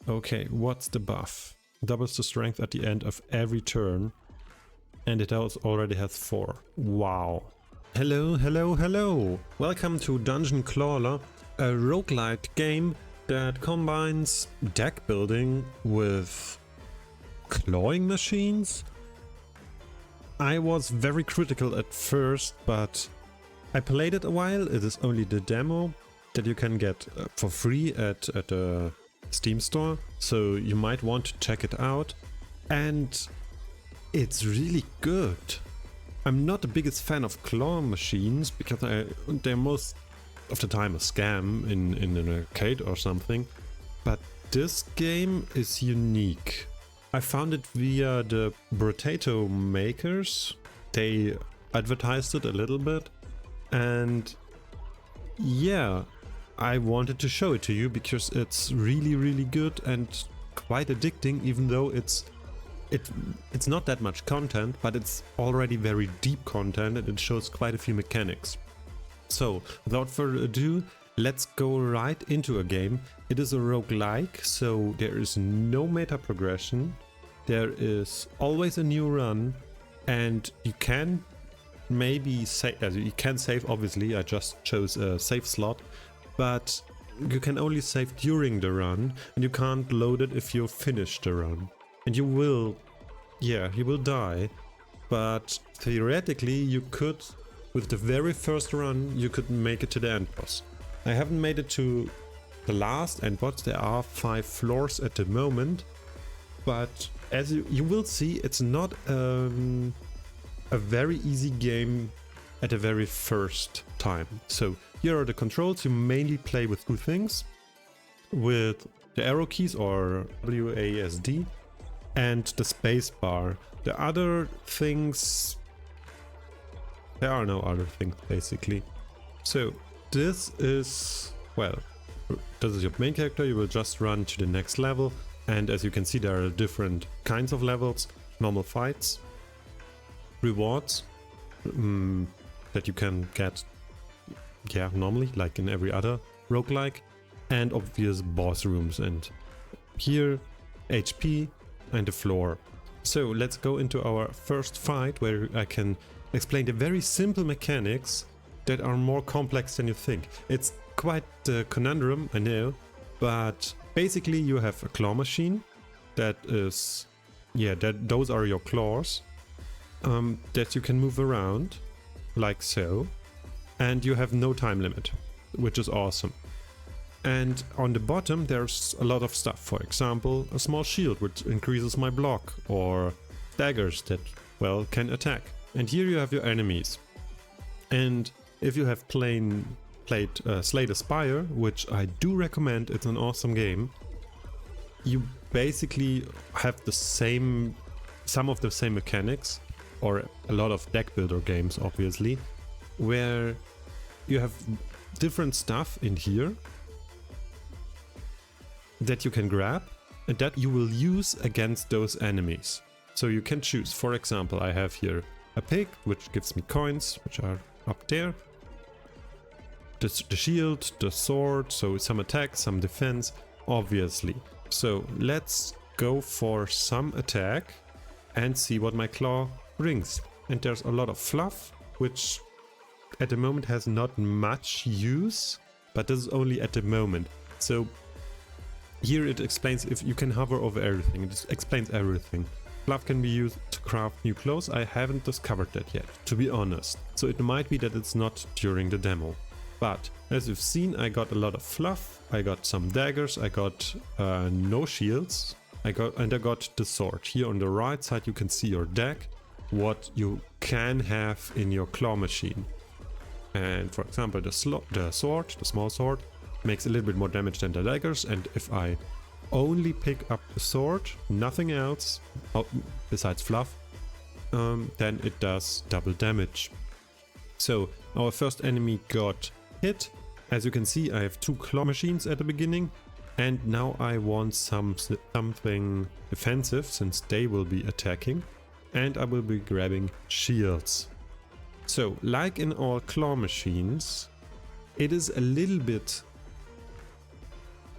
Okay, what's the buff? Doubles the strength at the end of every turn. And it already has 4. Wow. Hello, hello, hello! Welcome to Dungeon Clawler, a roguelike game that combines deck building with clawing machines. I was very critical at first, but I played it a while. It is only the demo that you can get for free at the Steam store, so you might want to check it out. And it's really good. I'm not the biggest fan of claw machines because they're most of the time a scam in an arcade or something. But this game is unique. I found it via the potato makers. They advertised it a little bit. And yeah, I wanted to show it to you because it's really, really good and quite addicting, even though it's not that much content, but it's already very deep content and it shows quite a few mechanics. So, without further ado, let's go right into a game. It is a roguelike, so there is no meta progression. There is always a new run, and you can maybe save, you can save obviously, I just chose a save slot, but you can only save during the run, and you can't load it if you finish the run. And you will die, but theoretically you could, with the very first run, you could make it to the end boss. I haven't made it to the last end boss, there are 5 floors at the moment, but as you will see, it's not a very easy game at the very first time. So here are the controls. You mainly play with 2 things, with the arrow keys or WASD and the space bar. The other things, there are no other things basically. So this is your main character. You will just run to the next level, and as you can see, there are different kinds of levels: normal fights, rewards that you can get normally like in every other roguelike, and obvious boss rooms, and here HP and the floor. So let's go into our first fight, where I can explain the very simple mechanics that are more complex than you think. It's quite a conundrum, I know, but basically you have a claw machine that is, those are your claws that you can move around like so, and you have no time limit, which is awesome. And on the bottom there's a lot of stuff, for example a small shield which increases my block, or daggers that, can attack. And here you have your enemies. And if you have played Slay the Spire, which I do recommend, it's an awesome game, you basically have some of the same mechanics, or a lot of deck builder games obviously, where you have different stuff in here that you can grab and that you will use against those enemies. So you can choose, for example, I have here a pig which gives me coins, which are up there, the shield, the sword, so some attack, some defense, obviously. So let's go for some attack and see what my claw brings. And there's a lot of fluff, which at the moment has not much use, but this is only at the moment. So here it explains if you can hover over everything. It explains everything. Fluff can be used to craft new clothes. I haven't discovered that yet, to be honest. So it might be that it's not during the demo. But as you've seen, I got a lot of fluff. I got some daggers. I got no shields. I got the sword. Here on the right side you can see your deck, what you can have in your claw machine. And for example, the small sword, makes a little bit more damage than the daggers, and if I only pick up the sword, nothing else besides fluff, then it does double damage. So our first enemy got hit. As you can see, I have 2 claw machines at the beginning, and now I want something defensive, since they will be attacking, and I will be grabbing shields. So like in all claw machines, it is a little bit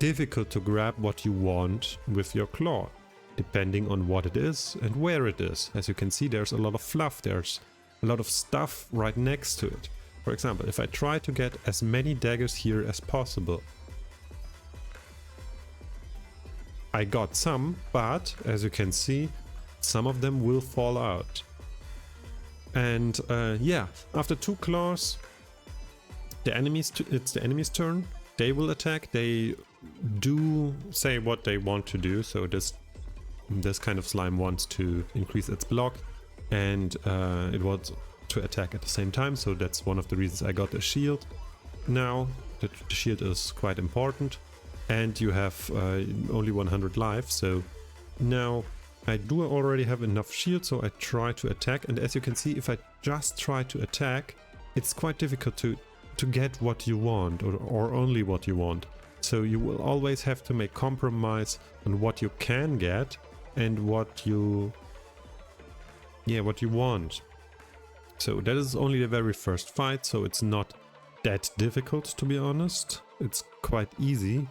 difficult to grab what you want with your claw, depending on what it is and where it is. As you can see, there's a lot of fluff, there's a lot of stuff right next to it. For example, if I try to get as many daggers here as possible, I got some, but as you can see, some of them will fall out. And yeah, after 2 claws, it's the enemy's turn. They will attack. They do say what they want to do. So this kind of slime wants to increase its block, and it wants to attack at the same time. So that's one of the reasons I got a shield. Now the shield is quite important, and you have only 100 life. So now I do already have enough shield, so I try to attack. And as you can see, if I just try to attack, it's quite difficult to get what you want, or only what you want. So you will always have to make compromise on what you can get and what you want. So that is only the very first fight, so it's not that difficult, to be honest. It's quite easy,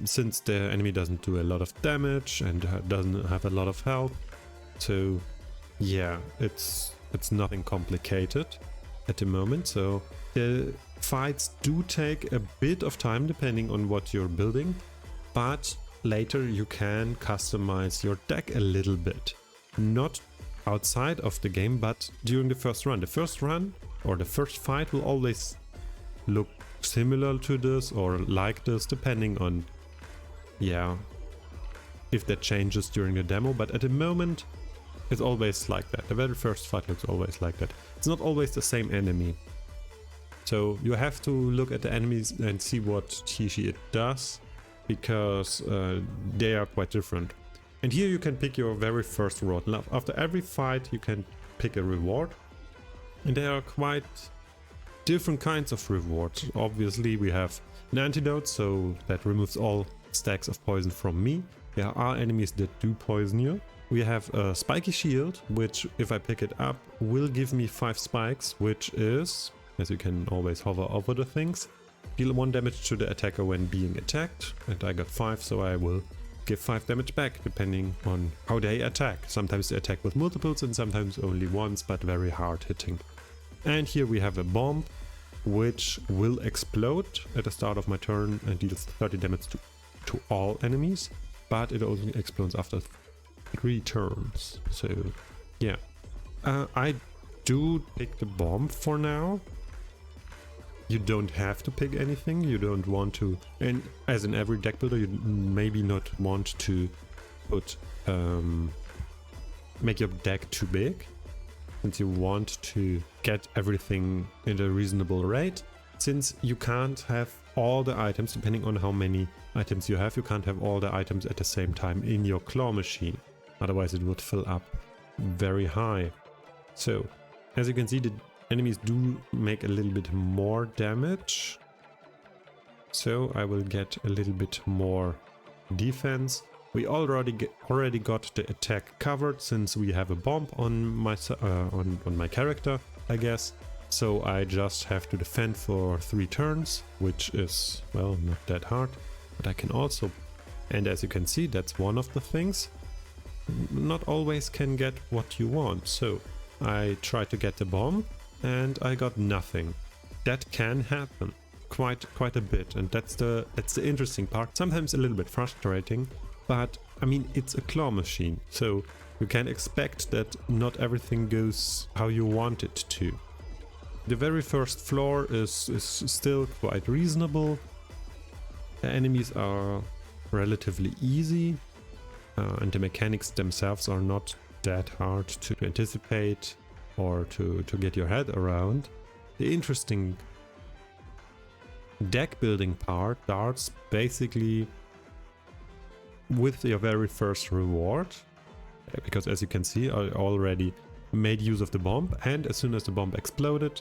since the enemy doesn't do a lot of damage and doesn't have a lot of health. So yeah, it's nothing complicated at the moment. So the fights do take a bit of time depending on what you're building, but later you can customize your deck a little bit. Not outside of the game, but during the first run. The first run or the first fight will always look similar to this or like this, depending on, yeah, if that changes during the demo. But at the moment, it's always like that. The very first fight looks always like that. It's not always the same enemy. So you have to look at the enemies and see what it does, because they are quite different. And here you can pick your very first reward. Now, after every fight you can pick a reward, and there are quite different kinds of rewards. Obviously we have an antidote, so that removes all stacks of poison from me. There are enemies that do poison you. We have a spiky shield, which if I pick it up will give me 5 spikes, which is, as you can always hover over the things, deal 1 damage to the attacker when being attacked, and I got 5, so I will give 5 damage back depending on how they attack. Sometimes they attack with multiples and sometimes only once, but very hard hitting. And here we have a bomb, which will explode at the start of my turn and deals 30 damage to all enemies, but it only explodes after 3 turns. So yeah, I do pick the bomb for now. You don't have to pick anything, you don't want to, and as in every deck builder, you maybe not want to put make your deck too big, since you want to get everything in a reasonable rate. Since you can't have all the items, depending on how many items you have, you can't have all the items at the same time in your claw machine, otherwise it would fill up very high. So as you can see, the enemies do make a little bit more damage, so I will get a little bit more defense. We already got the attack covered, since we have a bomb on my character, I guess. So I just have to defend for 3 turns, which is, well, not that hard. But I can also, and as you can see, that's one of the things, not always can get what you want. So I try to get the bomb, and I got nothing. That can happen quite a bit, and that's the interesting part. Sometimes a little bit frustrating, but I mean, it's a claw machine, so you can expect that not everything goes how you want it to. The very first floor is still quite reasonable. The enemies are relatively easy, and the mechanics themselves are not that hard to anticipate or to get your head around. The interesting deck building part starts basically with your very first reward, because as you can see, I already made use of the bomb, and as soon as the bomb exploded,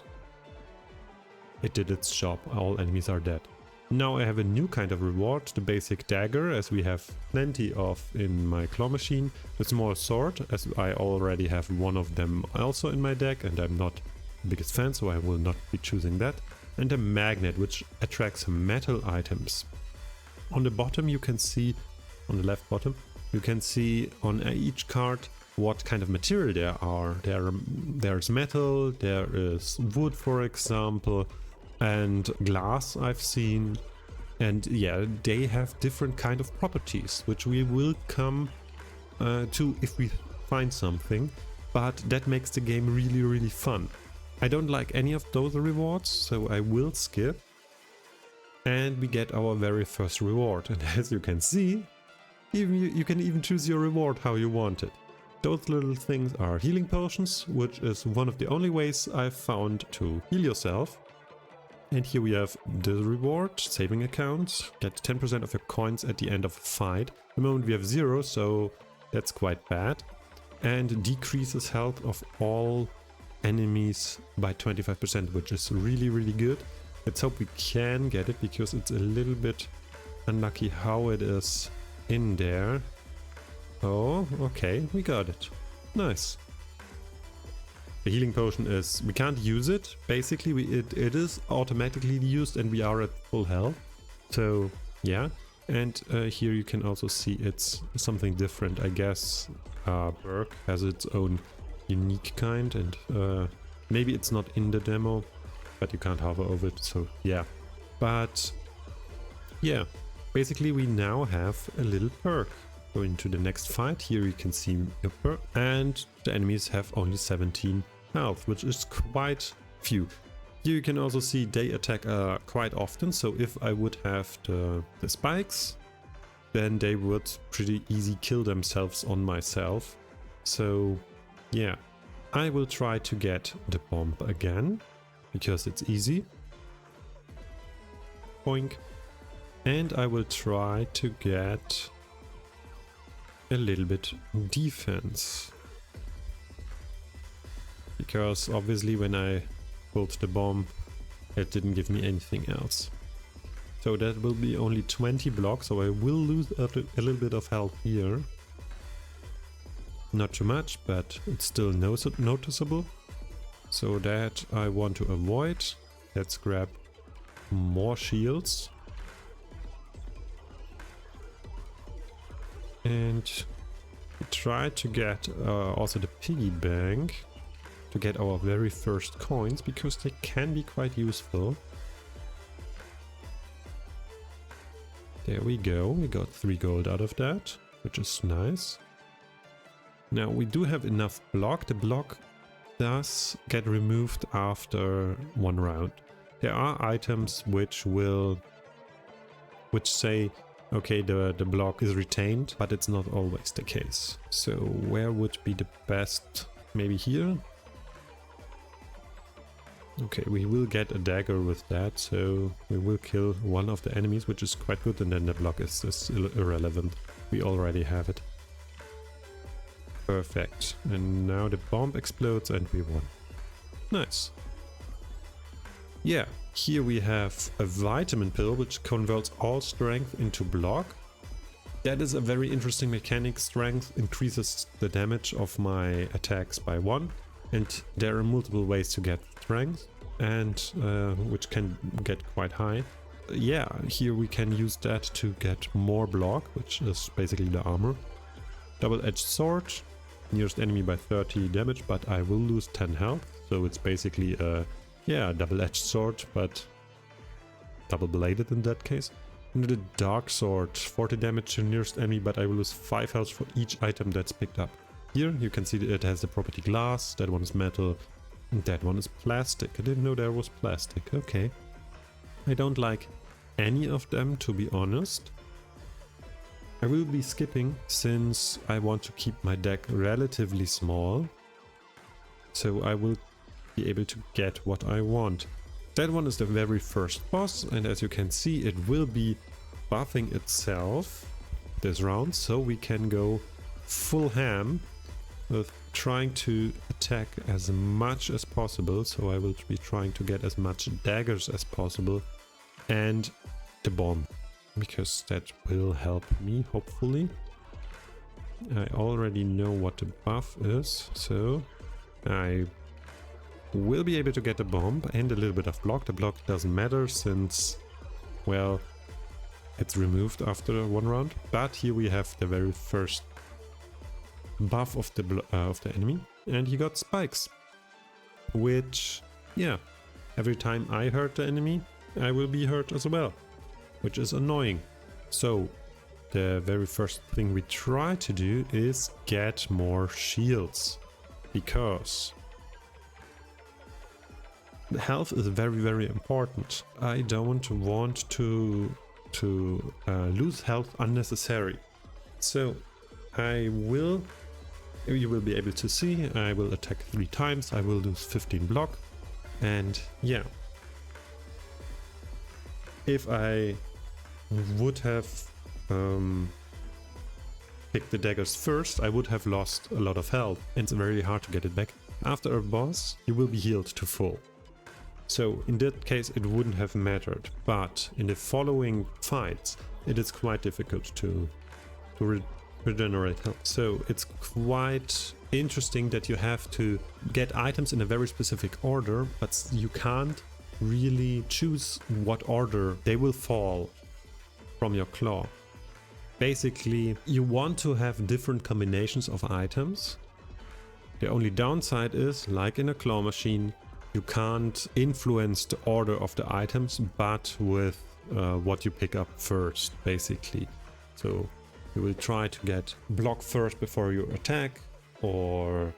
it did its job. All enemies are dead. Now I have a new kind of reward, the basic dagger, as we have plenty of in my claw machine. A small sword, as I already have one of them also in my deck, and I'm not the biggest fan, so I will not be choosing that. And a magnet, which attracts metal items. On the bottom you can see, on the left bottom, you can see on each card what kind of material there are. There's metal, there is wood for example, and glass I've seen. And yeah, they have different kind of properties, which we will come to if we find something. But that makes the game really, really fun. I don't like any of those rewards, so I will skip. And we get our very first reward. And as you can see, you can even choose your reward how you want it. Those little things are healing potions, which is one of the only ways I've found to heal yourself. And here we have the reward, saving accounts, get 10% of your coins at the end of a fight. At the moment we have 0, so that's quite bad. And decreases health of all enemies by 25%, which is really, really good. Let's hope we can get it, because it's a little bit unlucky how it is in there. Oh, okay, we got it. Nice. The healing potion is, we can't use it. Basically, it is automatically used and we are at full health. So, yeah. And here you can also see it's something different, I guess. Perk has its own unique kind, and maybe it's not in the demo, but you can't hover over it, so yeah. But yeah, basically we now have a little perk. Go into the next fight. Here you can see a perk, and the enemies have only 17 health, which is quite few. Here you can also see they attack quite often, so if I would have the spikes, then they would pretty easy kill themselves on myself. So yeah, I will try to get the bomb again, because it's easy. Boink. And I will try to get a little bit defense. Because obviously when I pulled the bomb, it didn't give me anything else. So that will be only 20 blocks, so I will lose a little bit of health here. Not too much, but it's still noticeable. So that I want to avoid. Let's grab more shields. And try to get also the piggy bank to get our very first coins, because they can be quite useful. There we go, we got 3 gold out of that, which is nice. Now we do have enough block. The block does get removed after 1 round. There are items which say, okay, the block is retained, but it's not always the case. So where would be the best? Maybe here? Okay, we will get a dagger with that, so we will kill one of the enemies, which is quite good, and then the block is irrelevant. We already have it. Perfect. And now the bomb explodes and we won. Nice. Yeah, here we have a vitamin pill, which converts all strength into block. That is a very interesting mechanic. Strength increases the damage of my attacks by 1. And there are multiple ways to get strength, and which can get quite high. Yeah, here we can use that to get more block, which is basically the armor. Double-edged sword, nearest enemy by 30 damage, but I will lose 10 health. So it's basically a double-edged sword, but double-bladed in that case. And the dark sword, 40 damage to nearest enemy, but I will lose 5 health for each item that's picked up. Here you can see that it has the property glass, that one is metal, and that one is plastic. I didn't know there was plastic, okay. I don't like any of them, to be honest. I will be skipping since I want to keep my deck relatively small. So I will be able to get what I want. That one is the very first boss, and as you can see it will be buffing itself this round, so we can go full ham with trying to attack as much as possible. So I will be trying to get as much daggers as possible and the bomb, because that will help me, hopefully. I already know what the buff is, so I will be able to get a bomb and a little bit of block. The block doesn't matter since, well, it's removed after one round. But here we have the very first buff of the enemy, and he got spikes, which, yeah, every time I hurt the enemy, I will be hurt as well, which is annoying. So the very first thing we try to do is get more shields, because the health is very, very important. I don't want to lose health unnecessary. So you will be able to see, I will attack 3 times, I will lose 15 block, and yeah. If I would have picked the daggers first, I would have lost a lot of health, and it's very hard to get it back. After a boss, you will be healed to full. So in that case it wouldn't have mattered, but in the following fights it is quite difficult to regenerate health. So it's quite interesting that you have to get items in a very specific order, but you can't really choose what order they will fall from your claw. Basically, you want to have different combinations of items. The only downside is, like in a claw machine, you can't influence the order of the items, but with what you pick up first, basically. So you will try to get block first before you attack, or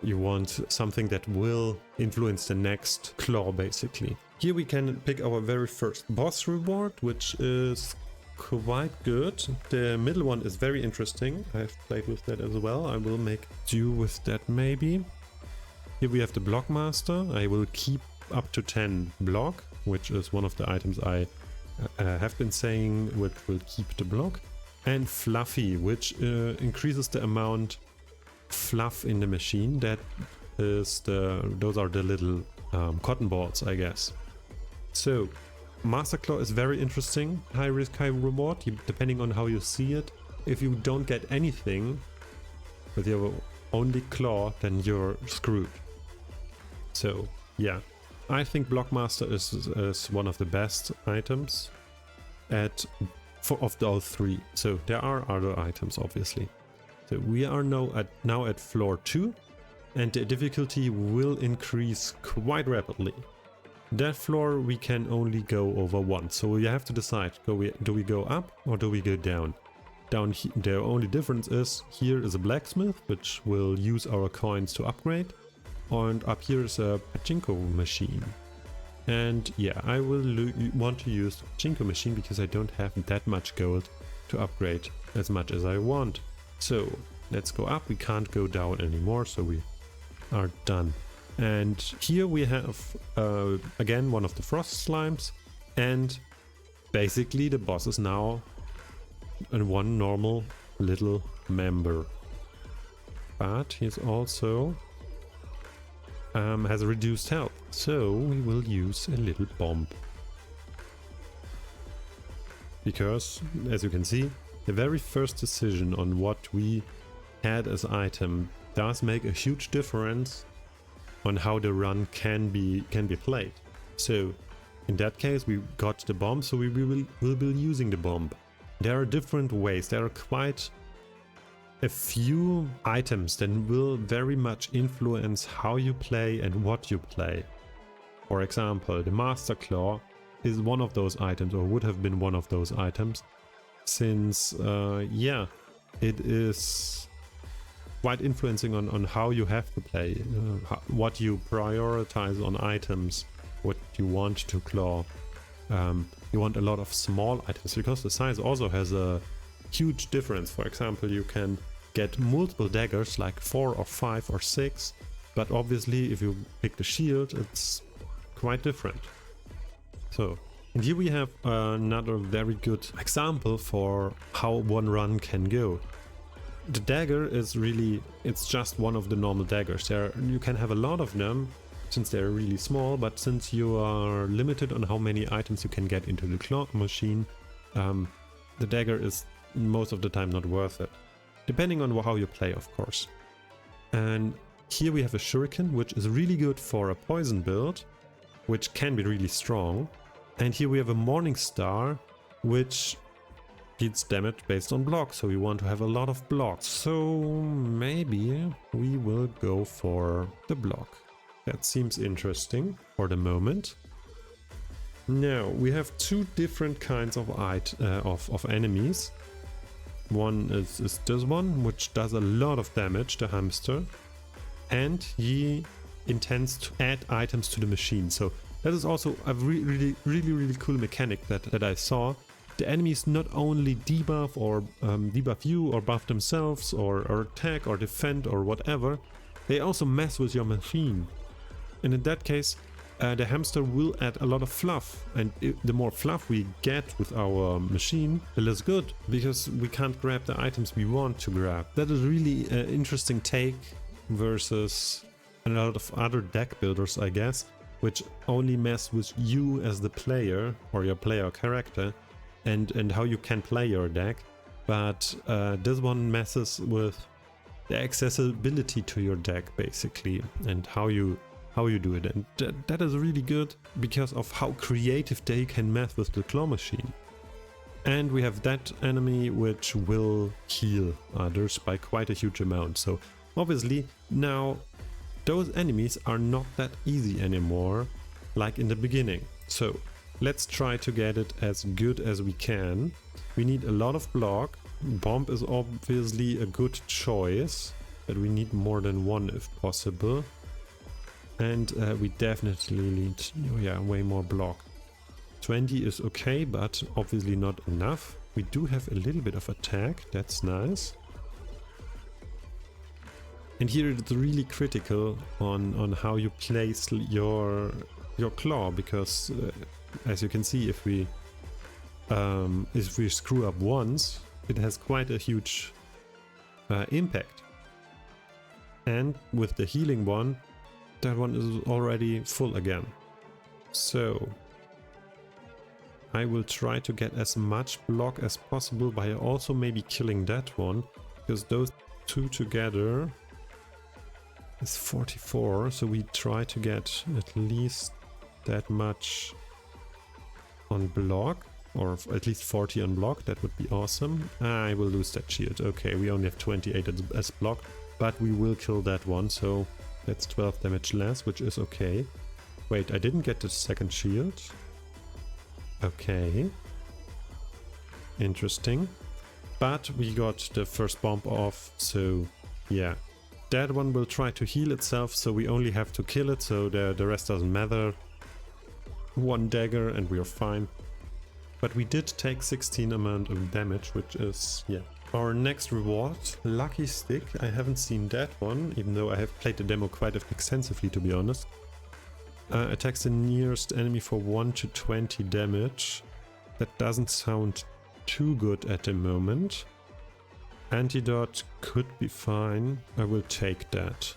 you want something that will influence the next claw, basically. Here we can pick our very first boss reward, which is quite good. The middle one is very interesting. I've played with that as well. I will make do with that maybe. Here we have the block master. I will keep up to 10 block, which is one of the items I have been saying which will keep the block. And Fluffy, which increases the amount fluff in the machine. That is those are the little cotton balls, I guess. So Master Claw is very interesting. High risk, high reward, depending on how you see it. If you don't get anything with your only claw, then you're screwed. So yeah, I think Blockmaster is one of the best items of those 3. So there are other items, obviously. So we are now at floor 2, and the difficulty will increase quite rapidly. That floor we can only go over once, so we have to decide, do we go up or do we go down? Down here, the only difference is, here is a blacksmith, which will use our coins to upgrade, and up here is a pachinko machine. And yeah, I will want to use the pachinko machine because I don't have that much gold to upgrade as much as I want. So let's go up. We can't go down anymore, so we are done. And here we have again one of the frost slimes, and basically the boss is now one normal little member. But he's also has reduced health, so we will use a little bomb. Because, as you can see, the very first decision on what we add as item does make a huge difference on how the run can be played. So in that case we got the bomb, so we will be using the bomb. There are different ways. There are quite a few items that will very much influence how you play and what you play. For example, the Master Claw is one of those items, or would have been one of those items, since yeah, it is quite influencing on how you have to play, what you prioritize on items, what you want to claw. You want a lot of small items, because the size also has a huge difference. For example, you can get multiple daggers, like 4 or 5 or 6, but obviously if you pick the shield, it's quite different. So, and here we have another very good example for how one run can go. The dagger is really, it's just one of the normal daggers. You can have a lot of them, since they're really small, but since you are limited on how many items you can get into the claw machine, the dagger is most of the time not worth it. Depending on how you play, of course. And here we have a shuriken, which is really good for a poison build, which can be really strong. And here we have a morning star, which deals damage based on blocks, so we want to have a lot of blocks. So maybe we will go for the block. That seems interesting for the moment. Now we have two different kinds of enemies. One is this one, which does a lot of damage, the hamster, and he intends to add items to the machine. So that is also a really cool mechanic that I saw. The enemies not only debuff or debuff you or buff themselves or attack or defend or whatever, they also mess with your machine. And in that case, the hamster will add a lot of fluff, and the more fluff we get with our machine, the less good, because we can't grab the items we want to grab. That is really an interesting take versus a lot of other deck builders, I guess, which only mess with you as the player or your player character and how you can play your deck. But this one messes with the accessibility to your deck, basically, and how you do it. And that is really good because of how creative they can mess with the claw machine. And we have that enemy which will heal others by quite a huge amount. So obviously now those enemies are not that easy anymore like in the beginning. So let's try to get it as good as we can. We need a lot of block. Bomb is obviously a good choice, but we need more than one if possible. And we definitely need, way more block. 20 is okay, but obviously not enough. We do have a little bit of attack, that's nice. And here it's really critical on how you place your claw, because as you can see, if we screw up once, it has quite a huge impact. And with the healing one, that one is already full again. So I will try to get as much block as possible by also maybe killing that one, because those two together is 44, so we try to get at least that much on block, or at least 40 on block. That would be awesome. I will lose that shield. Okay, we only have 28 as block, but we will kill that one, so that's 12 damage less, which is okay. Wait, I didn't get the second shield. Okay. Interesting. But we got the first bomb off, so yeah. That one will try to heal itself, so we only have to kill it, so the rest doesn't matter. One dagger and we are fine. But we did take 16 amount of damage, which is, yeah. Our next reward, Lucky Stick. I haven't seen that one, even though I have played the demo quite extensively, to be honest. Attacks the nearest enemy for 1 to 20 damage. That doesn't sound too good at the moment. Antidote could be fine. I will take that,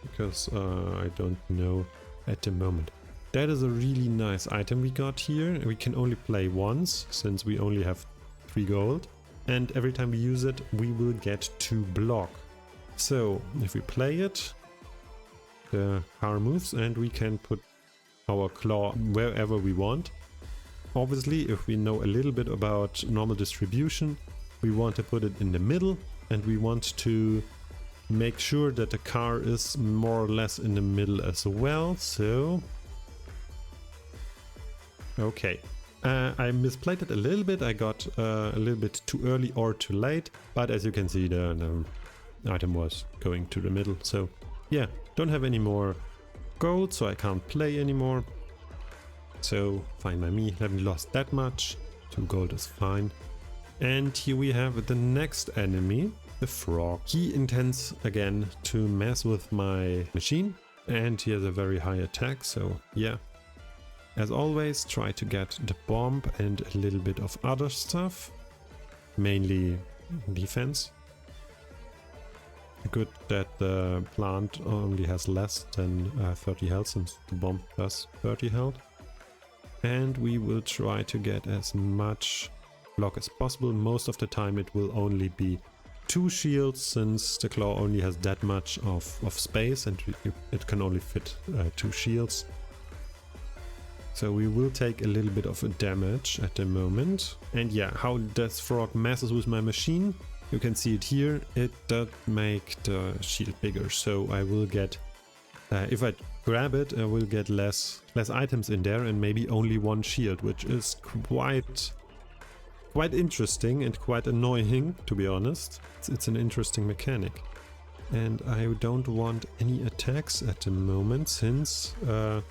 because I don't know at the moment. That is a really nice item we got here. We can only play once, since we only have 3 gold. And every time we use it, we will get 2 block. So if we play it, the car moves and we can put our claw wherever we want. Obviously, if we know a little bit about normal distribution, we want to put it in the middle, and we want to make sure that the car is more or less in the middle as well. So okay. I misplayed it a little bit. I got a little bit too early or too late, but as you can see, the item was going to the middle. So yeah, don't have any more gold, so I can't play anymore. So fine by me, haven't lost that much. 2 gold is fine. And here we have the next enemy, the frog. He intends again to mess with my machine, and he has a very high attack, so yeah. As always, try to get the bomb and a little bit of other stuff, mainly defense. Good that the plant only has less than 30 health, since the bomb does 30 health. And we will try to get as much block as possible. Most of the time it will only be 2 shields, since the claw only has that much of space, and it can only fit 2 shields. So we will take a little bit of a damage at the moment. And yeah, how does frog messes with my machine? You can see it here. It does make the shield bigger. So I will get, if I grab it, I will get less items in there and maybe only one shield, which is quite interesting and quite annoying, to be honest. It's an interesting mechanic. And I don't want any attacks at the moment, since the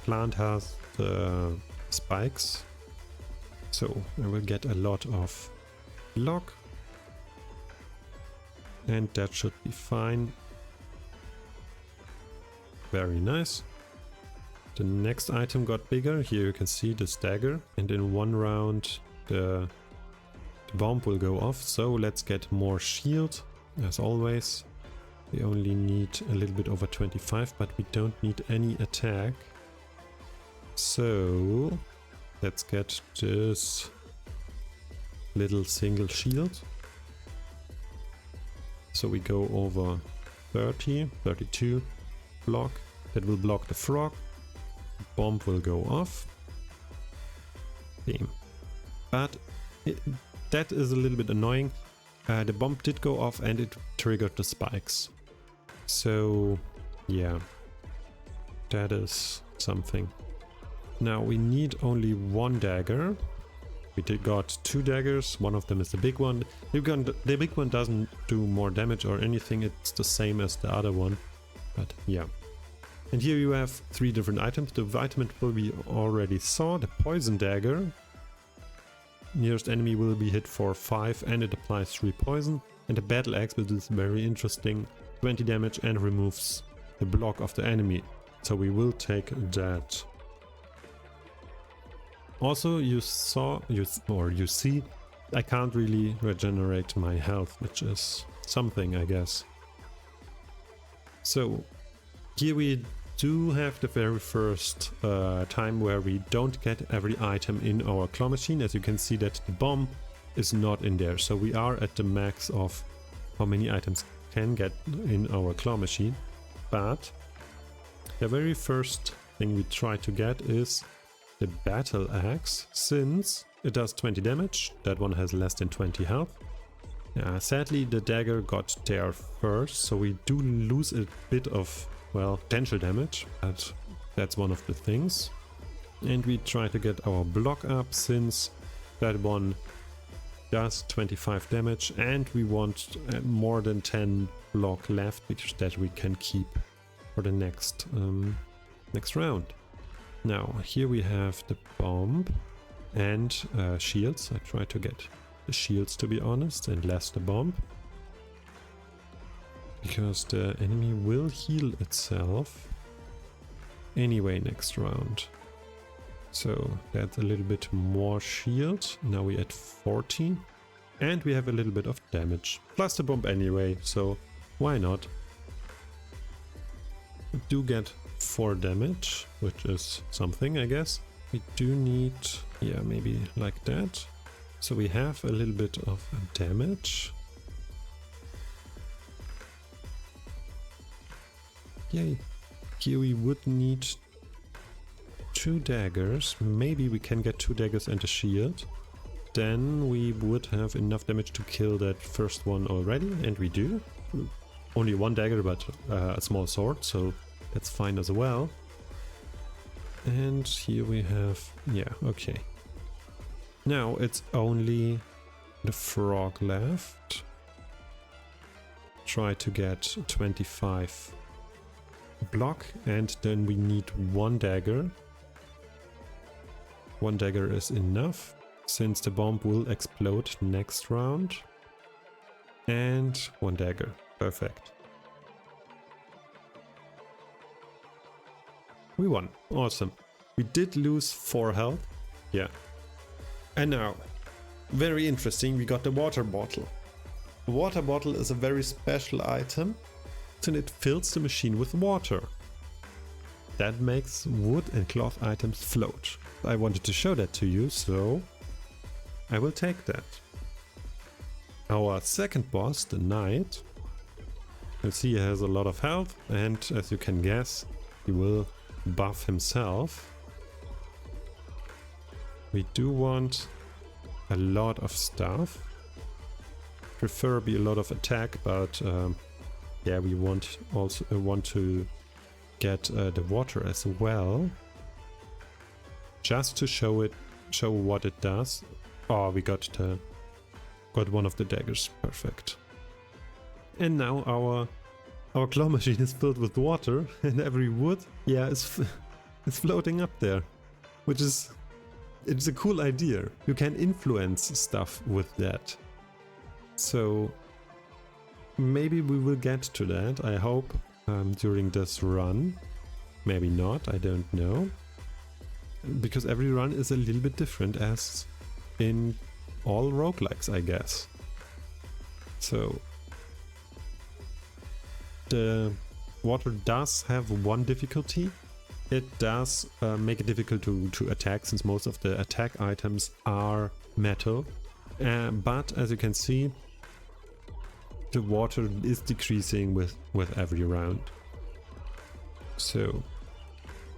plant has the spikes. So I will get a lot of block. And that should be fine. Very nice. The next item got bigger. Here you can see the dagger. And in one round the bomb will go off. So let's get more shield. As always. We only need a little bit over 25, but we don't need any attack. So let's get this little single shield. So we go over 30, 32 block. That will block the frog. The bomb will go off. Bam. But that is a little bit annoying. The bomb did go off and it triggered the spikes. So yeah, that is something. Now we need only one dagger. We got two daggers. One of them is the big one. The big one doesn't do more damage or anything. It's the same as the other one. But yeah. And here you have three different items. The vitamin we already saw. The poison dagger. Nearest enemy will be hit for 5 and it applies 3 poison. And the battle axe, which is very interesting, 20 damage and removes the block of the enemy. So we will take that. Also you see, I can't really regenerate my health, which is something, I guess. So here we do have the very first time where we don't get every item in our claw machine. As you can see that the bomb is not in there. So we are at the max of how many items can get in our claw machine. But the very first thing we try to get is the battle axe, since it does 20 damage. That one has less than 20 health. Sadly the dagger got there first, so we do lose a bit of, well, potential damage, but that's one of the things. And we try to get our block up, since that one does 25 damage and we want more than 10 block left, because that we can keep for the next round. Now here we have the bomb and shields. I try to get the shields, to be honest, and less the bomb, because the enemy will heal itself anyway next round. So that's a little bit more shield. Now we're at 40 and we have a little bit of damage plus the bomb anyway, so why not? We do get 4 damage, which is something, I guess. We do need, yeah, maybe like that. So we have a little bit of damage. Yay. Here we would need 2 daggers. Maybe we can get 2 daggers and a shield. Then we would have enough damage to kill that first one already, and we do. Only 1 dagger, but a small sword, so that's fine as well. And here we have, yeah, okay. Now it's only the frog left. Try to get 25 block, and then we need 1 dagger. 1 dagger is enough, since the bomb will explode next round. And 1 dagger, perfect. We won, awesome. We did lose 4 health, yeah. And now, very interesting, we got the water bottle. The water bottle is a very special item, and it fills the machine with water. That makes wood and cloth items float. I wanted to show that to you, so I will take that. Our second boss, the knight, you'll see he has a lot of health, and as you can guess, he will buff himself. We do want a lot of stuff. Preferably a lot of attack, but yeah, we want also want to get the water as well. Just to show what it does. Oh, we got one of the daggers. Perfect. And now our claw machine is filled with water, and every wood, yeah, is floating up there, which is it's a cool idea. You can influence stuff with that. So maybe we will get to that. I hope during this run. Maybe not. I don't know. Because every run is a little bit different, as in all roguelikes, I guess. So the water does have one difficulty. It does make it difficult to attack, since most of the attack items are metal. But as you can see, the water is decreasing with every round. So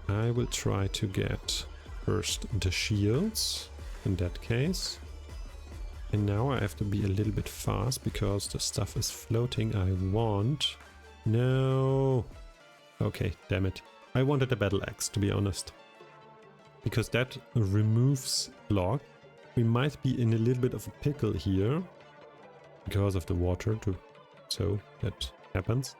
I will try to get first the shields in that case. And now I have to be a little bit fast because the stuff is floating. I want... No! Okay, damn it. I wanted a battle axe, to be honest. Because that removes block. We might be in a little bit of a pickle here. Because of the water, so that happens.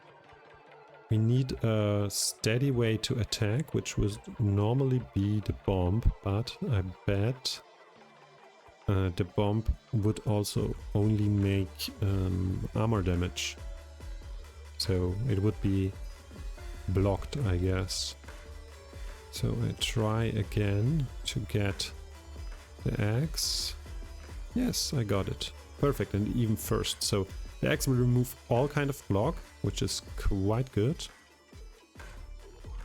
We need a steady way to attack, which would normally be the bomb, but I bet the bomb would also only make armor damage. So it would be blocked, I guess. So I try again to get the axe. Yes, I got it. Perfect, and even first. So the axe will remove all kind of block, which is quite good.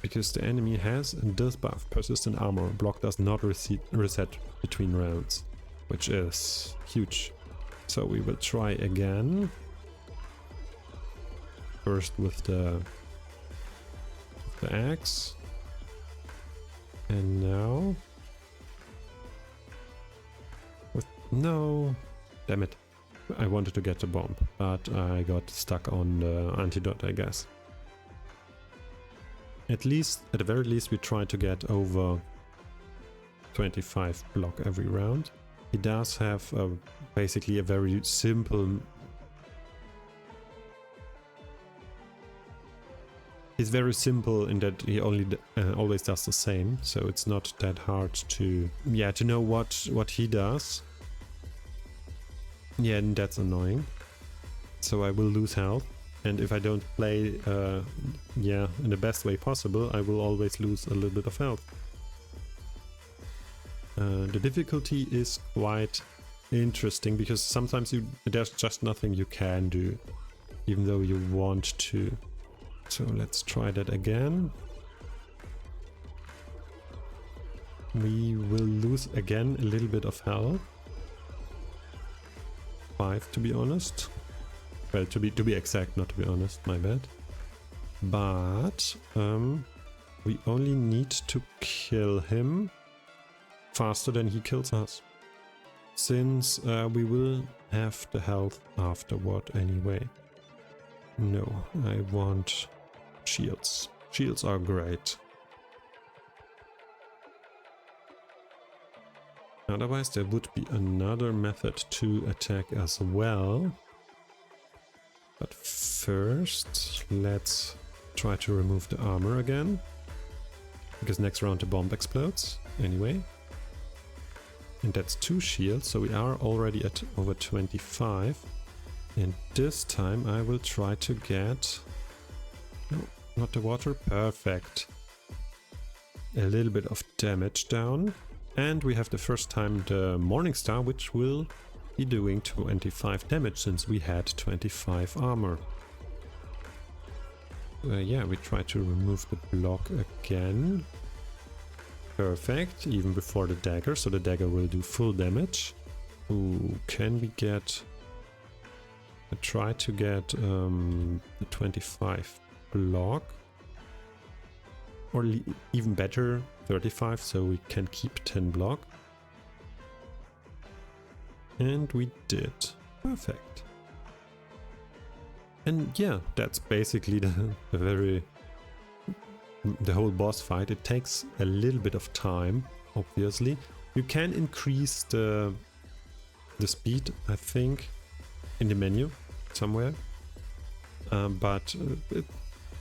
Because the enemy has this buff, persistent armor. Block does not reset between rounds, which is huge. So we will try again. First with the axe. And now... No! Damn it. I wanted to get the bomb, but I got stuck on the antidote, I guess. At the very least, we try to get over 25 block every round. He does have basically a very simple... He's very simple in that he only always does the same, so it's not that hard to know what he does. Yeah, and that's annoying. So I will lose health, and if I don't play in the best way possible, I will always lose a little bit of health. The difficulty is quite interesting because sometimes there's just nothing you can do, even though you want to. So let's try that again. We will lose again a little bit of health. 5 to be honest. Well, to be exact, not to be honest, my bad. But we only need to kill him faster than he kills us. Since we will have the health afterward anyway. No, I want shields. Shields are great. Otherwise there would be another method to attack as well. But first let's try to remove the armor again. Because next round the bomb explodes anyway. And that's 2 shields, so we are already at over 25. And this time I will try to get... No, not the water. Perfect. A little bit of damage down. And we have the first time the Morning Star, which will be doing 25 damage since we had 25 armor. Yeah, we try to remove the block again. Perfect, even before the dagger, so the dagger will do full damage. Ooh, can we get... I try to get the 25 block. Or even better, 35, so we can keep 10 block. And we did. Perfect. And yeah, that's basically the whole boss fight. It takes a little bit of time, obviously. You can increase the speed, I think, in the menu somewhere. But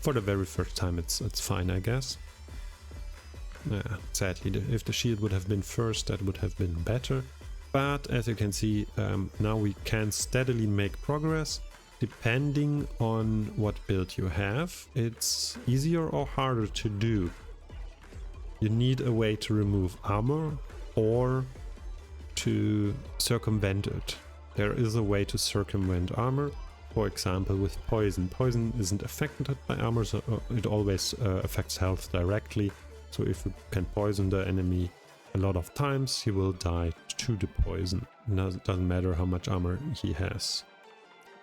for the very first time it's fine, I guess. Sadly, if the shield would have been first, that would have been better. But as you can see, now we can steadily make progress. Depending on what build you have, it's easier or harder to do. You need a way to remove armor or to circumvent it. There is a way to circumvent armor, for example with poison. Poison isn't affected by armor, so it always affects health directly. So if you can poison the enemy a lot of times, he will die to the poison. It doesn't matter how much armor he has.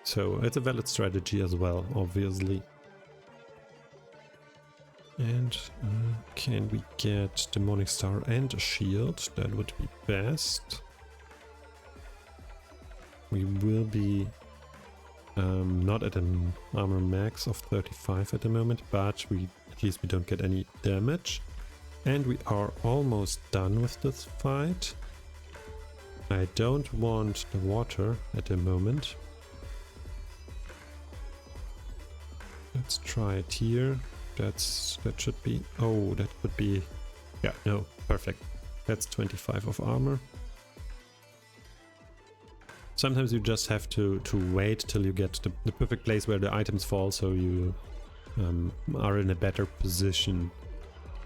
So it's a valid strategy as well, obviously. And can we get the Morning Star and a shield? That would be best. We will be not at an armor max of 35 at the moment, but at least we don't get any damage. And we are almost done with this fight. I don't want the water at the moment. Let's try it here. That should be... Oh, that would be... Yeah, no, perfect. That's 25 of armor. Sometimes you just have to wait till you get the perfect place where the items fall, so you are in a better position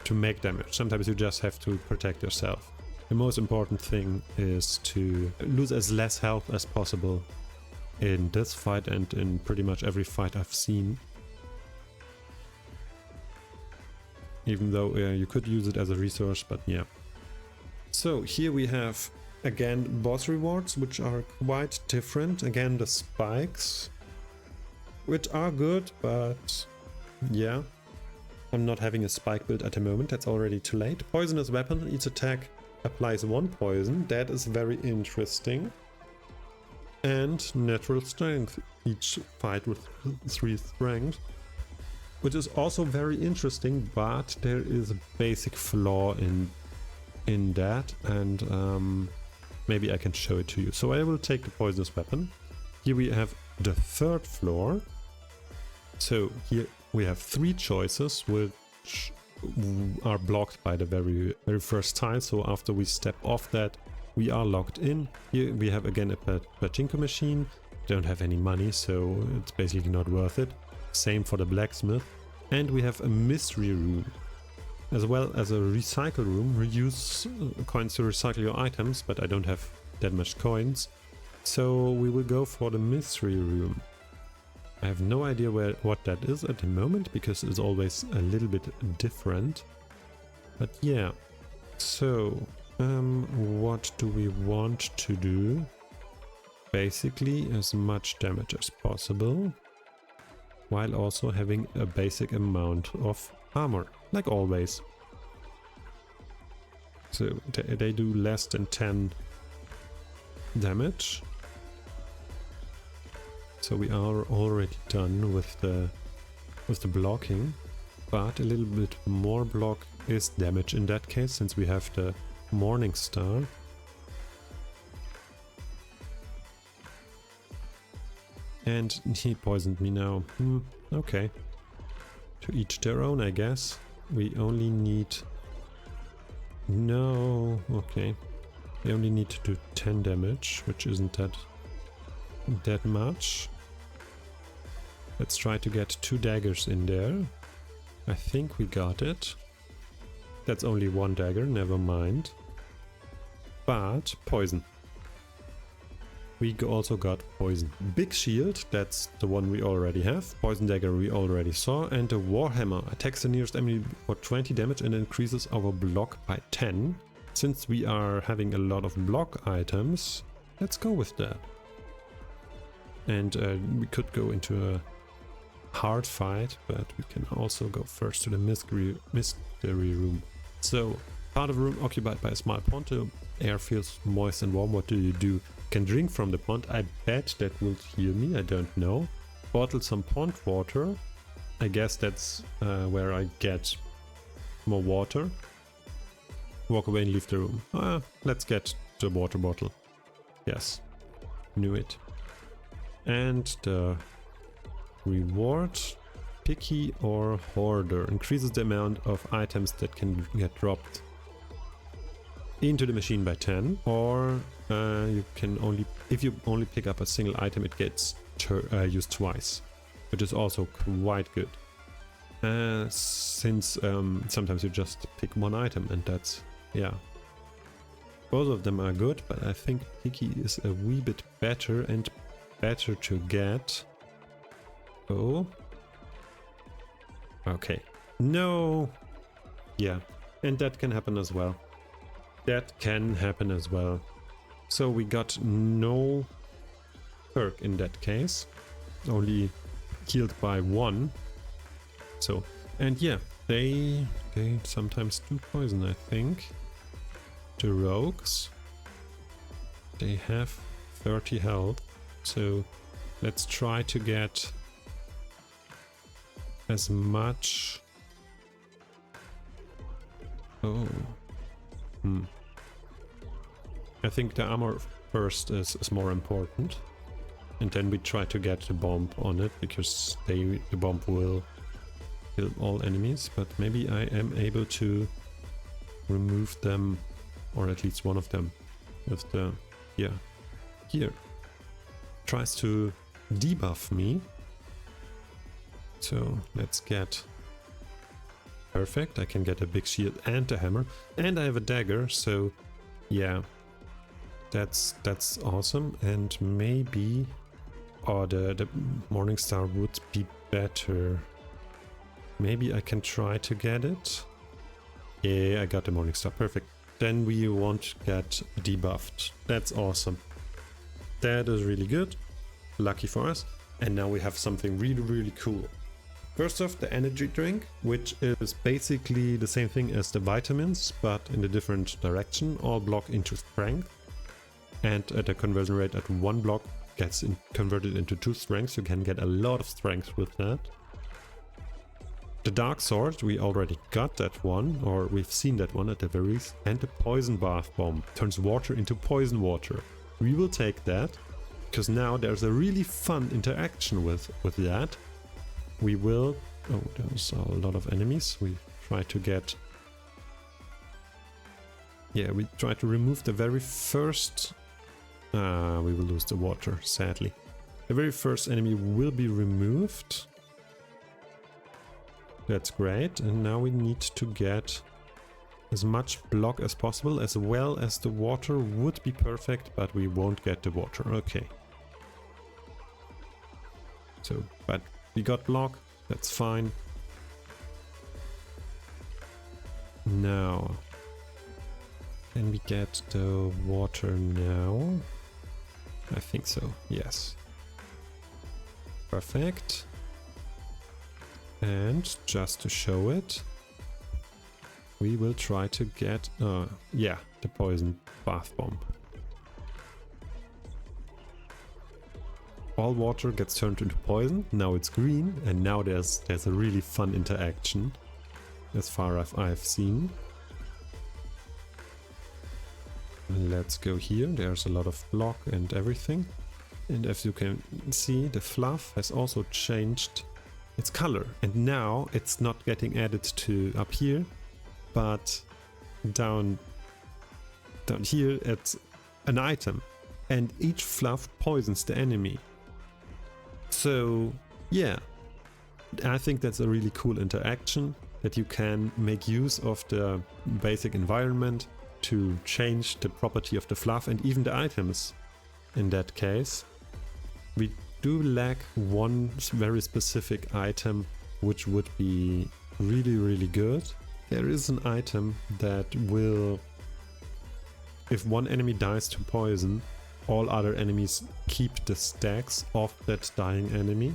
to make damage. Sometimes you just have to protect yourself. The most important thing is to lose as less health as possible in this fight and in pretty much every fight I've seen. Even though you could use it as a resource, but yeah. So here we have again boss rewards, which are quite different. Again, the spikes, which are good, but yeah. I'm not having a spike build at the moment, that's already too late. Poisonous weapon, each attack applies 1 poison, that is very interesting. And natural strength, each fight with 3 strength. Which is also very interesting, but there is a basic flaw in that, and maybe I can show it to you. So I will take the poisonous weapon. Here we have the 3rd floor. So here we have 3 choices which are blocked by the very first tile. So after we step off that, we are locked in. Here we have again a pachinko machine. Don't have any money, so it's basically not worth it. Same for the blacksmith. And we have a mystery room, as well as a recycle room. Reuse coins to recycle your items, but I don't have that much coins. So we will go for the mystery room. I have no idea what that is at the moment, because it's always a little bit different. But yeah, so what do we want to do? Basically as much damage as possible, while also having a basic amount of armor, like always. So they do less than 10 damage. So we are already done with the blocking, but a little bit more block is damage in that case, since we have the Morning Star. And he poisoned me now. Okay. To each their own, I guess. We only need... No, okay. We only need to do 10 damage, which isn't that much. Let's try to get 2 daggers in there. I think we got it. That's only 1 dagger, never mind. But poison. We also got poison. Big shield, that's the one we already have. Poison dagger we already saw. And the warhammer attacks the nearest enemy for 20 damage and increases our block by 10. Since we are having a lot of block items, let's go with that. And we could go into a hard fight, but we can also go first to the mystery room. So, part of the room occupied by a small pond. The air feels moist and warm. What do? Can drink from the pond. I bet that will heal me. I don't know. Bottle some pond water. I guess that's where I get more water. Walk away and leave the room. Let's get the water bottle. Yes, knew it. And the reward, picky or hoarder, increases the amount of items that can get dropped into the machine by 10, or you can only, if you only pick up a single item, it gets used twice, which is also quite good. Since sometimes you just pick one item, and that's, yeah. Both of them are good, but I think picky is a wee bit better and better to get. Oh. Okay. No. Yeah. And that can happen as well. That can happen as well. So we got no perk in that case. Only killed by one. So, and yeah, they sometimes do poison, I think. The rogues. They have 30 health. So let's try to get as much. Oh. I think the armor first is more important. And then we try to get the bomb on it, because the bomb will kill all enemies. But maybe I am able to remove them, or at least one of them, with the, yeah, here. Tries to debuff me. So let's get, perfect, I can get a big shield and a hammer, and I have a dagger, so yeah, that's awesome. And maybe, oh, the Morning Star would be better. Maybe I can try to get it. Yeah, I got the Morning Star, perfect. Then we won't get debuffed. That's awesome. That is really good. Lucky for us. And now we have something really, really cool. First off, the energy drink, which is basically the same thing as the vitamins, but in a different direction. All block into strength. And at a conversion rate at 1 block gets converted into 2 strength. You can get a lot of strength with that. The dark sword, we already got that one, or we've seen that one at the very least. And the poison bath bomb turns water into poison water. We will take that, because now there's a really fun interaction with that. We will, oh, there's a lot of enemies. We try to get, yeah, we try to remove the very first, we will lose the water, sadly. The very first enemy will be removed. That's great. And now we need to get as much block as possible, as well as the water would be perfect, but we won't get the water. Okay. So, but we got block, that's fine. Now, can we get the water now? I think so, yes. Perfect. And just to show it, we will try to get, yeah, the poison bath bomb. All water gets turned into poison, now it's green, and now there's a really fun interaction, as far as I've seen. Let's go here, there's a lot of block and everything. And as you can see, the fluff has also changed its color, and now it's not getting added to up here, but down here it's an item, and each fluff poisons the enemy. So yeah, I think that's a really cool interaction, that you can make use of the basic environment to change the property of the fluff and even the items. In that case, we do lack one very specific item which would be really, really good. There is an item that will, if one enemy dies to poison, all other enemies keep the stacks of that dying enemy.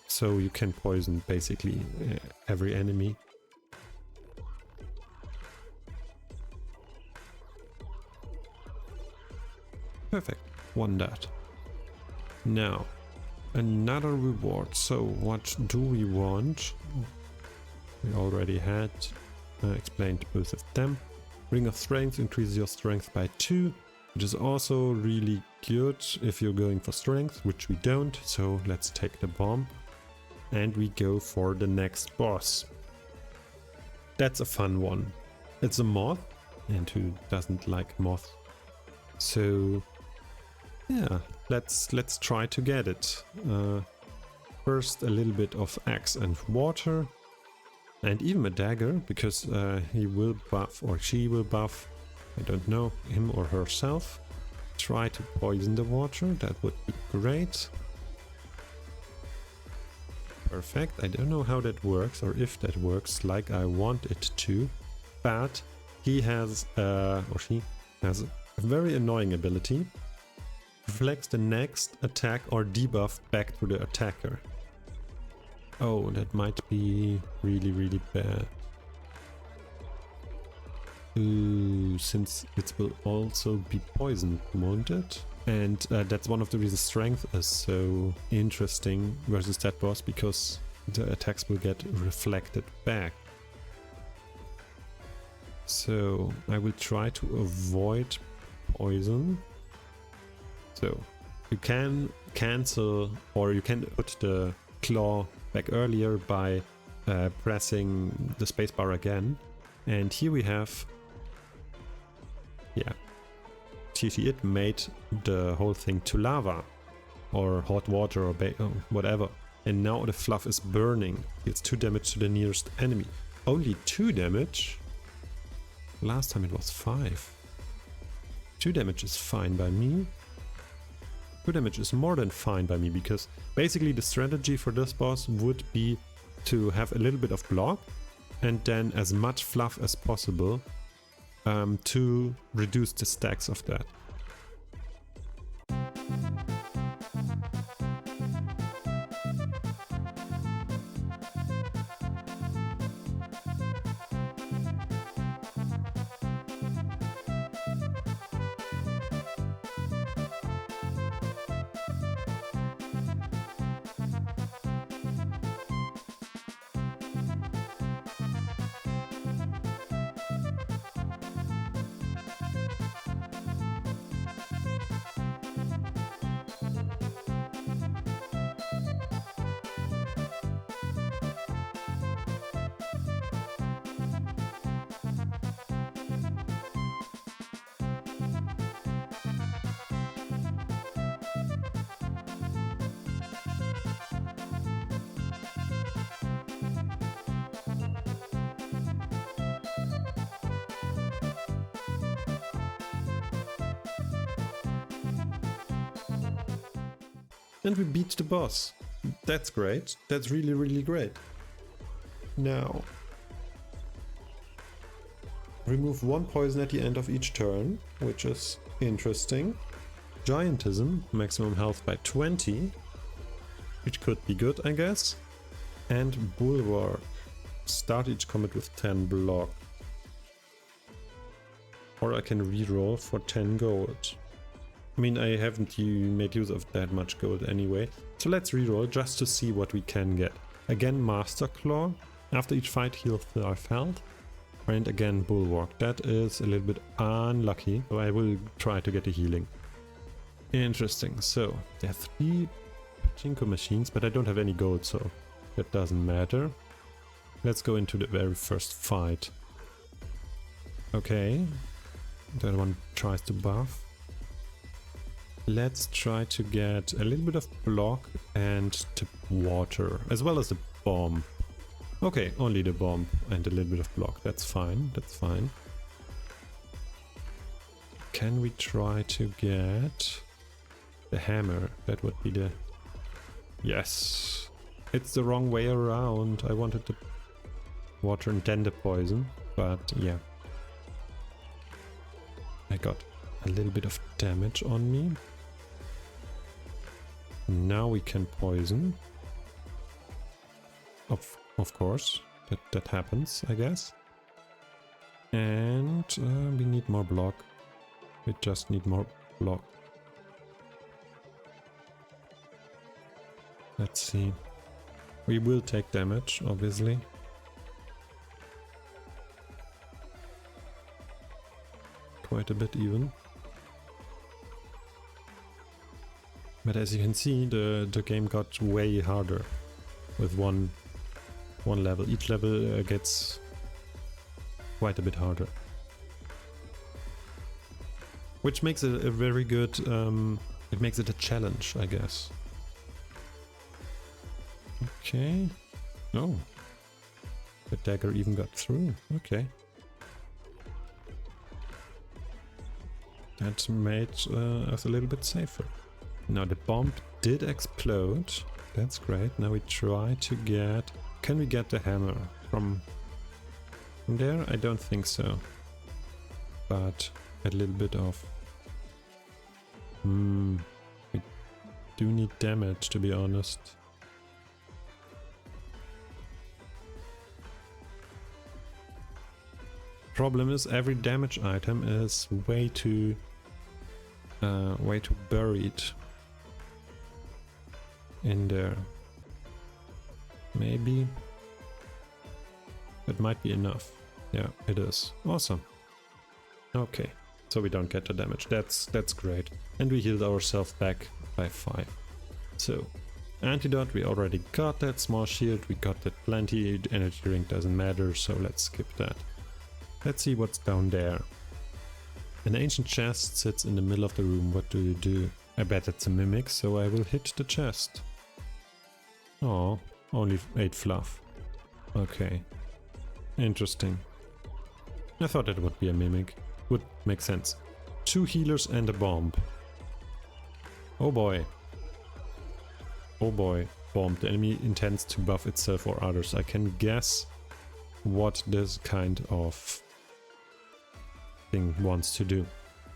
So you can poison basically every enemy. Perfect. One that. Now, another reward. So what do we want? We already had explained both of them. Ring of Strength increases your strength by 2, which is also really good if you're going for strength, which we don't. So let's take the bomb and we go for the next boss. That's a fun one. It's a moth, and who doesn't like moths? So yeah, let's try to get it. First a little bit of axe and water, and even a dagger, because he will buff, or she will buff, I don't know, him or herself. Try to poison the water, that would be great. Perfect. I don't know how that works, or if that works like I want it to, but he has, or she has a very annoying ability. Reflects the next attack or debuff back to the attacker. Oh, that might be really, really bad. Ooh, since it will also be poisoned, won't it? And that's one of the reasons strength is so interesting versus that boss, because the attacks will get reflected back. So I will try to avoid poison. So you can cancel, or you can put the claw back earlier by pressing the spacebar again. And here we have, yeah, it made the whole thing to lava or hot water or whatever. And now the fluff is burning. It's 2 damage to the nearest enemy. Only 2 damage? Last time it was 5. 2 damage is fine by me. 2 damage is more than fine by me, because basically the strategy for this boss would be to have a little bit of block and then as much fluff as possible to reduce the stacks of that. And we beat the boss. That's great. That's really, really great. Now, remove 1 poison at the end of each turn, which is interesting. Giantism, maximum health by 20, which could be good, I guess. And Bulwark, start each combat with 10 block. Or I can reroll for 10 gold. I mean, I haven't made use of that much gold anyway, so let's reroll just to see what we can get. Again, Master Claw. After each fight, heal 5 health. And again, Bulwark. That is a little bit unlucky, so I will try to get a healing. Interesting. So, there are 3 pachinko machines, but I don't have any gold, so that doesn't matter. Let's go into the very first fight. Okay. That one tries to buff. Let's try to get a little bit of block and tip water, as well as the bomb. Okay, only the bomb and a little bit of block. That's fine, that's fine. Can we try to get the hammer? That would be the... Yes! It's the wrong way around. I wanted the water and then the poison, but yeah. I got a little bit of damage on me. Now we can poison. Of course, that happens, I guess. And we need more block. We just need more block. Let's see. We will take damage, obviously. Quite a bit even. But as you can see, the game got way harder with one level. Each level gets quite a bit harder. Which makes it a very good, it makes it a challenge, I guess. Okay. Oh. The dagger even got through. Okay. That made us a little bit safer. Now the bomb did explode. That's great. Now we try to get... Can we get the hammer from there? I don't think so. But a little bit of... we do need damage, to be honest. Problem is, every damage item is way too buried in there. Maybe it might be enough. Yeah, it is. Awesome. Okay, so we don't get the damage. That's great. And we healed ourselves back by 5. So, antidote, we already got that. Small shield, we got that plenty. Energy drink doesn't matter, so let's skip that. Let's see what's down there. An ancient chest sits in the middle of the room. What do you do? I bet it's a mimic, so I will hit the chest. Oh, only 8 fluff. Okay. Interesting. I thought it would be a mimic. Would make sense. 2 healers and a bomb. Oh boy. Oh boy. Bomb. The enemy intends to buff itself or others. I can guess what this kind of thing wants to do.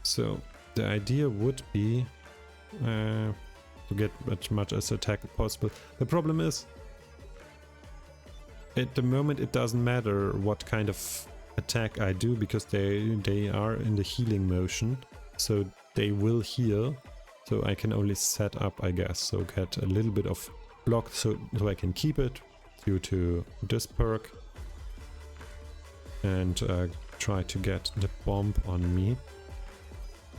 So the idea would be to get as much as attack as possible. The problem is, at the moment it doesn't matter what kind of attack I do, because they are in the healing motion, so they will heal. So I can only set up, I guess, so get a little bit of block so I can keep it due to this perk. And try to get the bomb on me.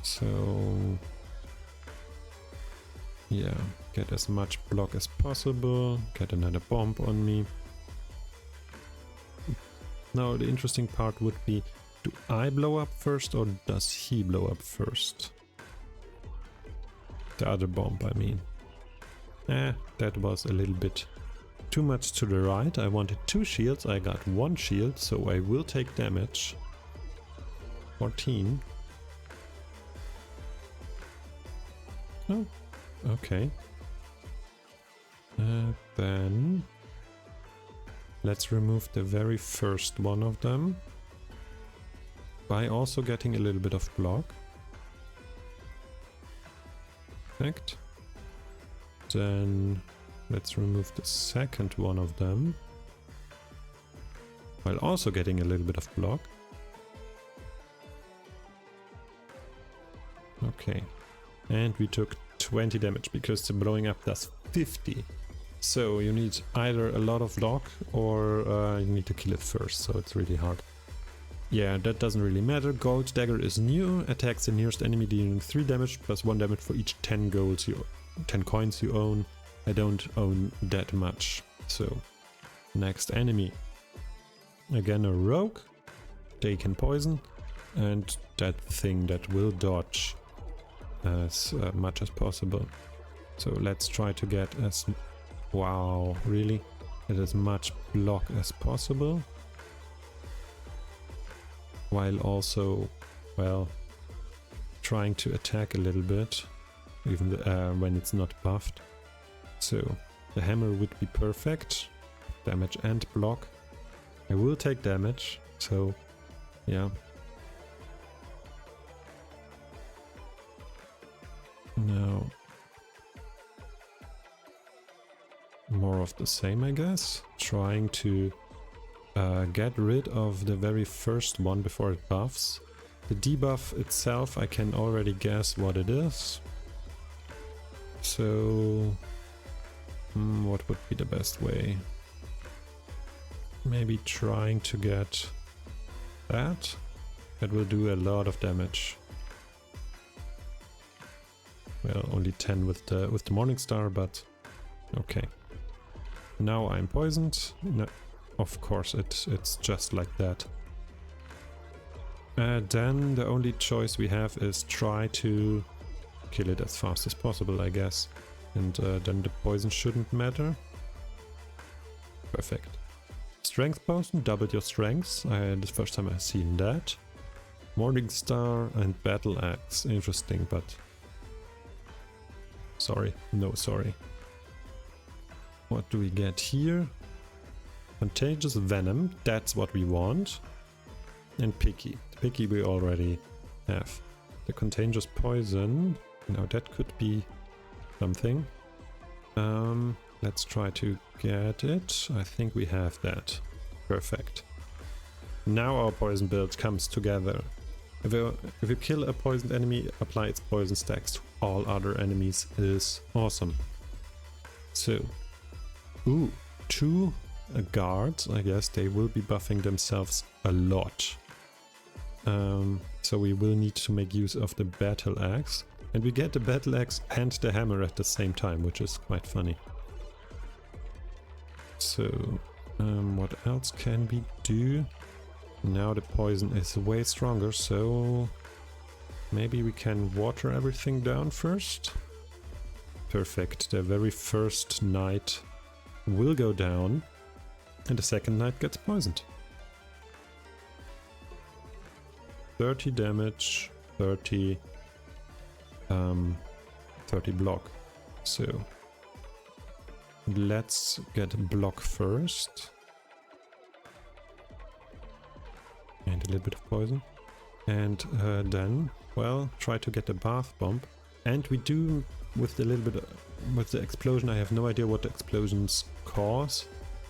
So yeah, get as much block as possible, get another bomb on me. Now the interesting part would be, do I blow up first or does he blow up first? The other bomb, I mean. That was a little bit too much to the right. I wanted 2 shields, I got 1 shield, so I will take damage. 14. Oh, okay. Then let's remove the very first one of them by also getting a little bit of block. Perfect. Then let's remove the second one of them while also getting a little bit of block. Okay. And we took 20 damage because the blowing up does 50. So you need either a lot of block or you need to kill it first, so it's really hard. Yeah, that doesn't really matter. Gold dagger is new, attacks the nearest enemy dealing 3 damage plus 1 damage for each 10 coins you own. I don't own that much. So, next enemy. Again a rogue. They can poison. And that thing that will dodge as much as possible. So let's try to get as... Wow, really? Get as much block as possible. While also, well, trying to attack a little bit. Even when it's not buffed. So the hammer would be perfect. Damage and block. I will take damage, so yeah. Now more of the same, I guess. Trying to get rid of the very first one before it buffs. The debuff itself, I can already guess what it is. So What would be the best way? Maybe trying to get that. That will do a lot of damage. Well, only 10 with the Morningstar, but okay. Now I'm poisoned. No, of course, it's just like that. Then the only choice we have is try to kill it as fast as possible, I guess. And then the poison shouldn't matter. Perfect. Strength potion, double your strengths. The first time I've seen that. Morningstar and Battle Axe. Interesting, but... Sorry. No, sorry. What do we get here? Contagious Venom. That's what we want. And Picky. Picky we already have. The Contagious Poison. Now that could be something. Let's try to get it. I think we have that. Perfect. Now our poison build comes together. If you kill a poisoned enemy, apply its poison stacks to all other enemies is awesome. So, ooh, 2 guards, I guess they will be buffing themselves a lot. So we will need to make use of the Battle Axe. And we get the Battle Axe and the Hammer at the same time, which is quite funny. So, what else can we do? Now the poison is way stronger, so maybe we can water everything down first. Perfect, the very first knight will go down and the second knight gets poisoned. 30 damage, 30 block. So let's get block first. And a little bit of poison. And then, well, try to get a bath bomb. And we do, with the little bit, with the explosion, I have no idea what the explosions cause.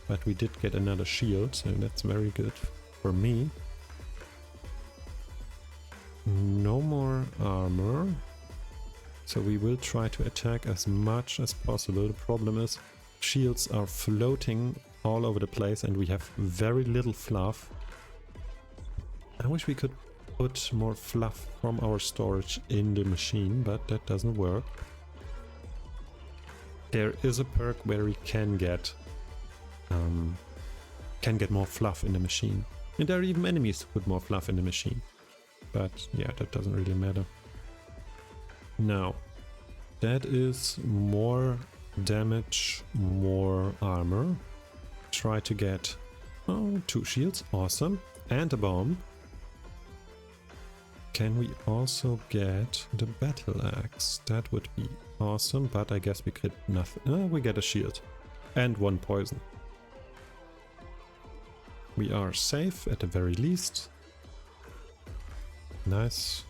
But we did get another shield, so that's very good for me. No more armor. So we will try to attack as much as possible. The problem is, shields are floating all over the place and we have very little fluff. I wish we could put more fluff from our storage in the machine, but that doesn't work. There is a perk where we can get more fluff in the machine. And there are even enemies who put more fluff in the machine. But yeah, that doesn't really matter. Now, that is more damage, more armor. Try to get 2 shields, awesome, and a bomb. Can we also get the Battle Axe? That would be awesome, but I guess we could nothing. We get a shield and 1 poison. We are safe at the very least. Nice.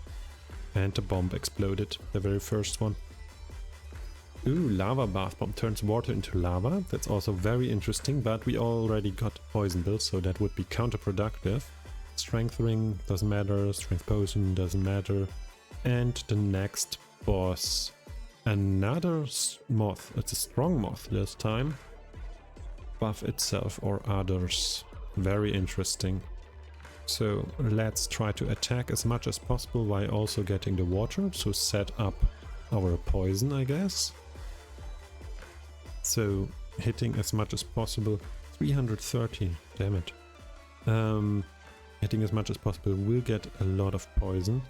And the bomb exploded, the very first one. Ooh, lava bath bomb turns water into lava. That's also very interesting, but we already got poison build, so that would be counterproductive. Strength ring doesn't matter, strength potion doesn't matter. And the next boss, another moth. It's a strong moth this time. Buff itself or others. Very interesting. So let's try to attack as much as possible while also getting the water. So set up our poison, I guess. So hitting as much as possible. 330, damn it. Hitting as much as possible will get a lot of poison.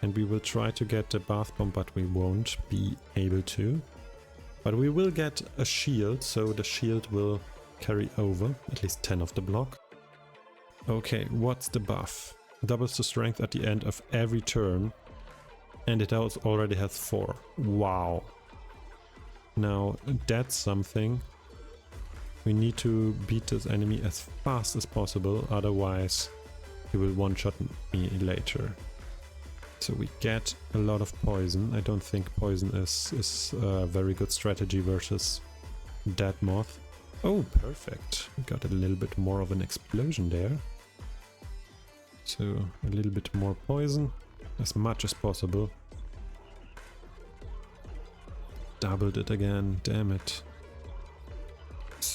And we will try to get the bath bomb, but we won't be able to. But we will get a shield, so the shield will carry over at least 10 of the block. Okay, what's the buff? Doubles the strength at the end of every turn. And it already has 4. Wow. Now, that's something. We need to beat this enemy as fast as possible, otherwise he will one-shot me later. So we get a lot of poison. I don't think poison is a very good strategy versus Dead Moth. Oh, perfect. We got a little bit more of an explosion there. So a little bit more poison, as much as possible. Doubled it again, damn it.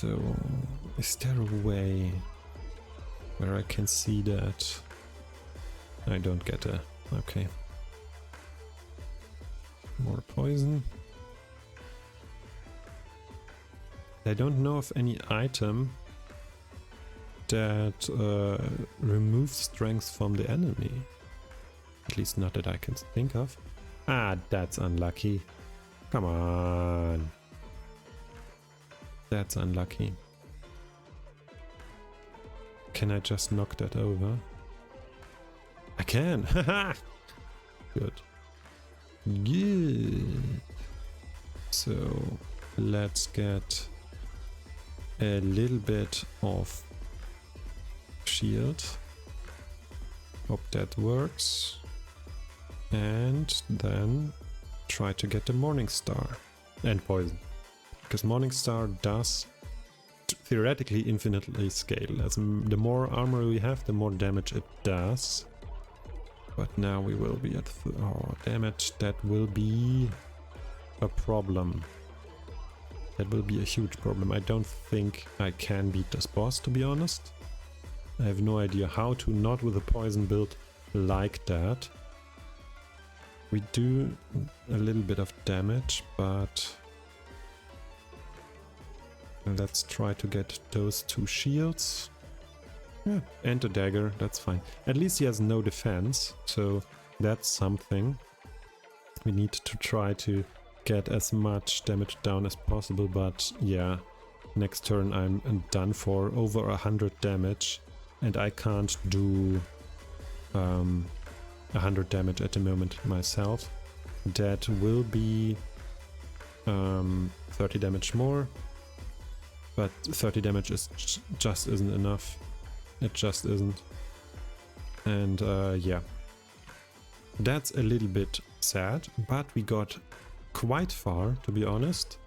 So, is there a way where I can see that? I don't get a... okay. More poison. I don't know of any item that removes strength from the enemy. At least not that I can think of. Ah, that's unlucky. Come on. That's unlucky. Can I just knock that over? I can! Haha! Good. Good. So, let's get a little bit of shield. Hope that works. And then try to get the Morning Star. And poison. Because Morning Star does theoretically infinitely scale. As the more armor we have, the more damage it does. But now we will be at... oh, damage. That will be a problem. That will be a huge problem. I don't think I can beat this boss, to be honest. I have no idea how to, not with a poison build like that. We do a little bit of damage, but... let's try to get those 2 shields. Yeah, and a dagger, that's fine. At least he has no defense, so that's something. We need to try to get as much damage down as possible, but yeah, next turn I'm done for. Over 100 damage, and I can't do 100 damage at the moment myself. That will be 30 damage more, but 30 damage is just isn't enough. It just isn't. And yeah, that's a little bit sad, but we got quite far, to be honest.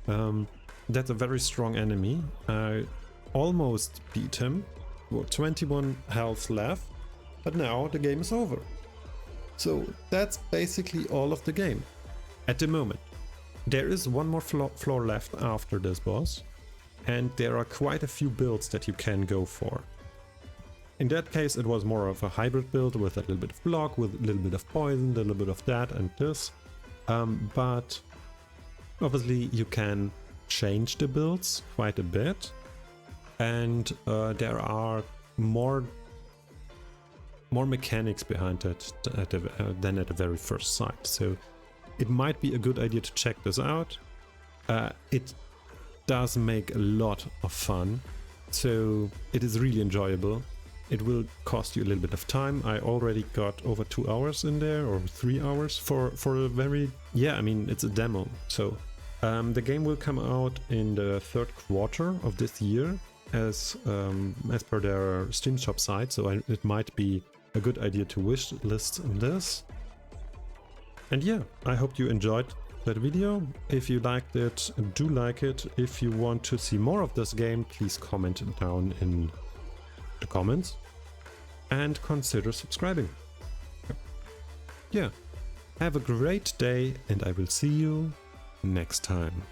That's a very strong enemy. I almost beat him. 21 health left, but now the game is over. So that's basically all of the game at the moment. There is one more floor left after this boss, and there are quite a few builds that you can go for. In that case, it was more of a hybrid build with a little bit of block, with a little bit of poison, a little bit of that and this. But obviously you can change the builds quite a bit, and there are more mechanics behind it than at the very first sight. So it might be a good idea to check this out. It does make a lot of fun, so it is really enjoyable. It will cost you a little bit of time. I already got over 2 hours in there, or 3 hours for a very... yeah, I mean, it's a demo. So the game will come out in the 3rd quarter of this year as per their Steam shop site. So it might be a good idea to wish list this. And yeah, I hope you enjoyed that video. If you liked it, do like it. If you want to see more of this game, please comment down in the comments and consider subscribing. Yeah, have a great day, and I will see you next time.